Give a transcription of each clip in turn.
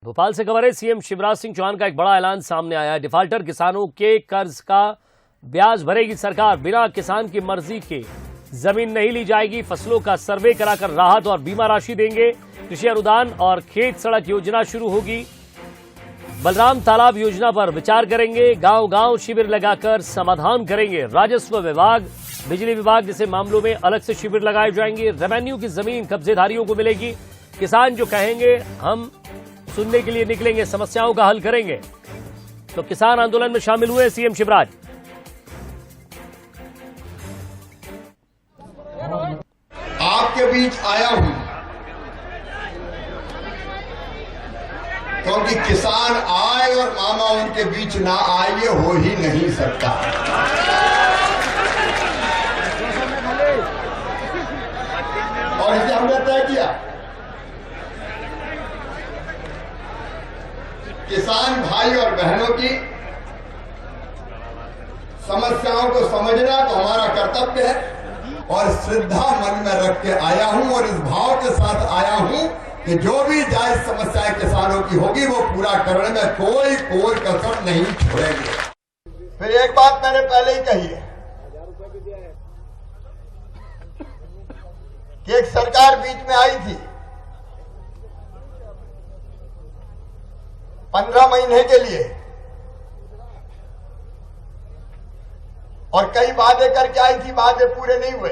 भोपाल से खबर है। सीएम शिवराज सिंह चौहान का एक बड़ा ऐलान सामने आया है। डिफाल्टर किसानों के कर्ज का ब्याज भरेगी सरकार। बिना किसान की मर्जी के जमीन नहीं ली जाएगी। फसलों का सर्वे कराकर राहत और बीमा राशि देंगे। कृषि अनुदान और खेत सड़क योजना शुरू होगी। बलराम तालाब योजना पर विचार करेंगे। गांव गांव शिविर लगाकर समाधान करेंगे। राजस्व विभाग, बिजली विभाग जैसे मामलों में अलग से शिविर लगाए जाएंगे। रेवेन्यू की जमीन कब्जेदारियों को मिलेगी। किसान जो कहेंगे हम सुनने के लिए निकलेंगे, समस्याओं का हल करेंगे। तो किसान आंदोलन में शामिल हुए सीएम शिवराज। आपके बीच आया हूं क्योंकि किसान आए और मामा उनके बीच ना आए, ये हो ही नहीं सकता। और इसे हमने तय किया, किसान भाई और बहनों की समस्याओं को समझना तो हमारा कर्तव्य है और श्रद्धा मन में रख के आया हूं और इस भाव के साथ आया हूं कि जो भी जायज समस्याएं किसानों की होगी वो पूरा करने में कोई कसर नहीं छोड़ेंगे। फिर एक बात मैंने पहले ही कही है कि एक सरकार बीच में आई थी 15 महीने के लिए और कई वादे करके आई थी, वादे पूरे नहीं हुए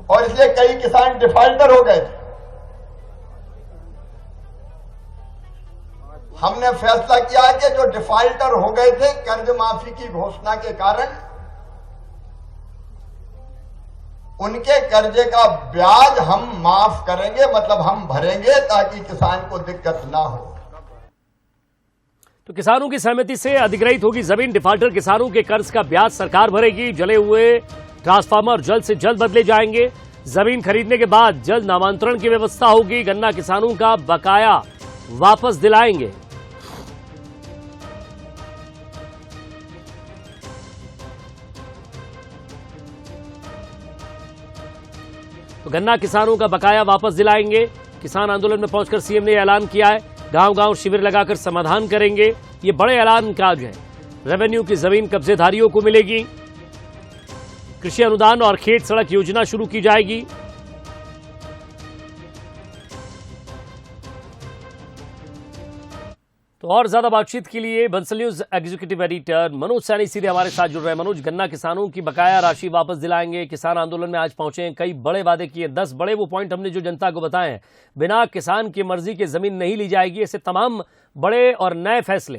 और इसलिए कई किसान डिफाल्टर हो गए थे। हमने फैसला किया कि जो डिफाल्टर हो गए थे कर्ज माफी की घोषणा के कारण, उनके कर्जे का ब्याज हम माफ करेंगे, मतलब हम भरेंगे ताकि किसान को दिक्कत ना हो। तो किसानों की सहमति से अधिग्रहित होगी जमीन। डिफाल्टर किसानों के कर्ज का ब्याज सरकार भरेगी। जले हुए ट्रांसफार्मर जल्द से जल्द बदले जाएंगे। जमीन खरीदने के बाद जल्द नामांतरण की व्यवस्था होगी। गन्ना किसानों का बकाया वापस दिलाएंगे। तो गन्ना किसानों का बकाया वापस दिलाएंगे। किसान आंदोलन में पहुंचकर सीएम ने ऐलान किया है, गांव गांव शिविर लगाकर समाधान करेंगे। ये बड़े ऐलान का आज है। रेवेन्यू की जमीन कब्जेदारियों को मिलेगी। कृषि अनुदान और खेत सड़क योजना शुरू की जाएगी। तो और ज्यादा बातचीत के लिए Bansal news executive editor Manoj Saini सीधे हमारे साथ जुड़ रहे हैं। मनोज, गन्ना किसानों की बकाया राशि वापस दिलाएंगे। किसान आंदोलन में आज पहुंचे हैं, कई बड़े वादे किए। 10 बड़े वो पॉइंट हमने जो जनता को बताए हैं। बिना किसान की मर्जी के जमीन नहीं ली जाएगी। ऐसे तमाम बड़े और नए फैसले।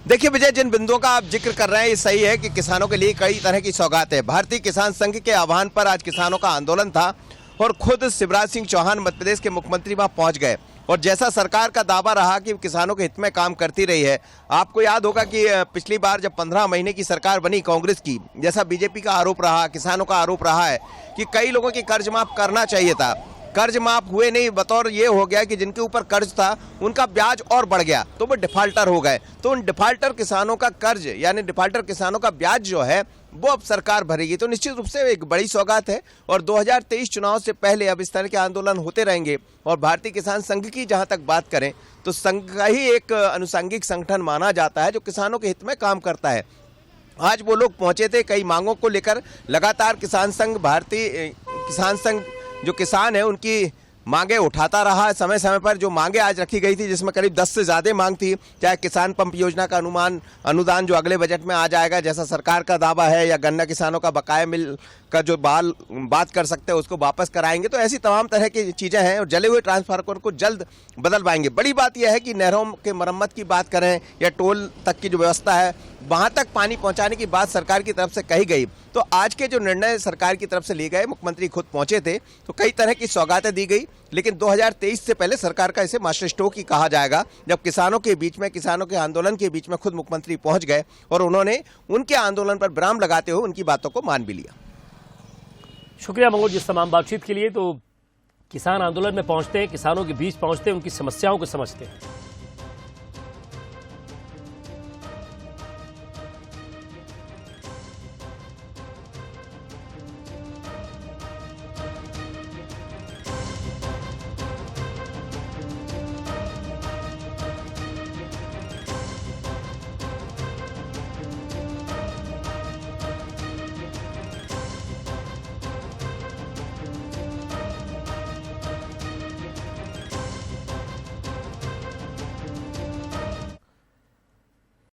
देखिए विजय, जिन बिंदुओं का आप जिक्र कर रहे हैं ये सही है कि किसानों के लिए कई तरह की सौगात है। भारतीय किसान संघ के आह्वान पर आज किसानों का आंदोलन था और खुद शिवराज सिंह चौहान मध्य प्रदेश के मुख्यमंत्री वहां पहुंच गए। और जैसा सरकार का दावा रहा कि किसानों के हित में काम करती रही है, आपको याद होगा कि पिछली बार जब 15 महीने की सरकार बनी कांग्रेस की, जैसा बीजेपी का आरोप रहा, किसानों का आरोप रहा है कि कई लोगों की कर्ज माफ करना चाहिए था, कर्ज माफ हुए नहीं। बतौर ये हो गया कि जिनके ऊपर कर्ज था उनका ब्याज और बढ़ गया तो वो डिफाल्टर हो गए। तो उन डिफाल्टर किसानों का कर्ज यानी डिफाल्टर किसानों का ब्याज जो है वो अब सरकार भरेगी। तो निश्चित रूप से एक बड़ी सौगात है और 2023 चुनाव से पहले अब इस तरह के आंदोलन होते रहेंगे। और भारतीय किसान संघ की जहां तक बात करें तो संघ का ही एक अनुषंगिक संगठन माना जाता है जो किसानों के हित में काम करता है। आज वो लोग पहुंचे थे कई मांगों को लेकर। लगातार किसान संघ, भारतीय किसान संघ जो किसान है उनकी मांगे उठाता रहा है समय समय पर। जो मांगे आज रखी गई थी जिसमें करीब 10 से ज्यादा मांग थी, चाहे किसान पंप योजना का अनुदान जो अगले बजट में आ जाएगा जैसा सरकार का दावा है, या गन्ना किसानों का बकाया मिल का जो बात कर सकते हैं उसको वापस कराएंगे। तो ऐसी तमाम तरह की चीजें हैं और जले हुए ट्रांसफार्मर को जल्द बदल पाएंगे। बड़ी बात यह है कि नहरों के मरम्मत की बात करें या टोल तक की जो व्यवस्था है वहां तक पानी पहुंचाने की बात सरकार की तरफ से कही गई। तो आज के जो निर्णय सरकार की तरफ से लिए गए, मुख्यमंत्री खुद पहुंचे थे, तो कई तरह की सौगातें दी गई। लेकिन 2023 से पहले सरकार का इसे मास्टर स्ट्रोक ही कहा जाएगा, जब किसानों के बीच में, किसानों के आंदोलन के बीच में खुद मुख्यमंत्री पहुंच गए और उन्होंने उनके आंदोलन पर विराम लगाते हुए उनकी बातों को मान भी लिया। शुक्रिया मनोज इस तमाम बातचीत के लिए। तो किसान आंदोलन में पहुंचते हैं, किसानों के बीच पहुंचते हैं, उनकी समस्याओं को समझते हैं।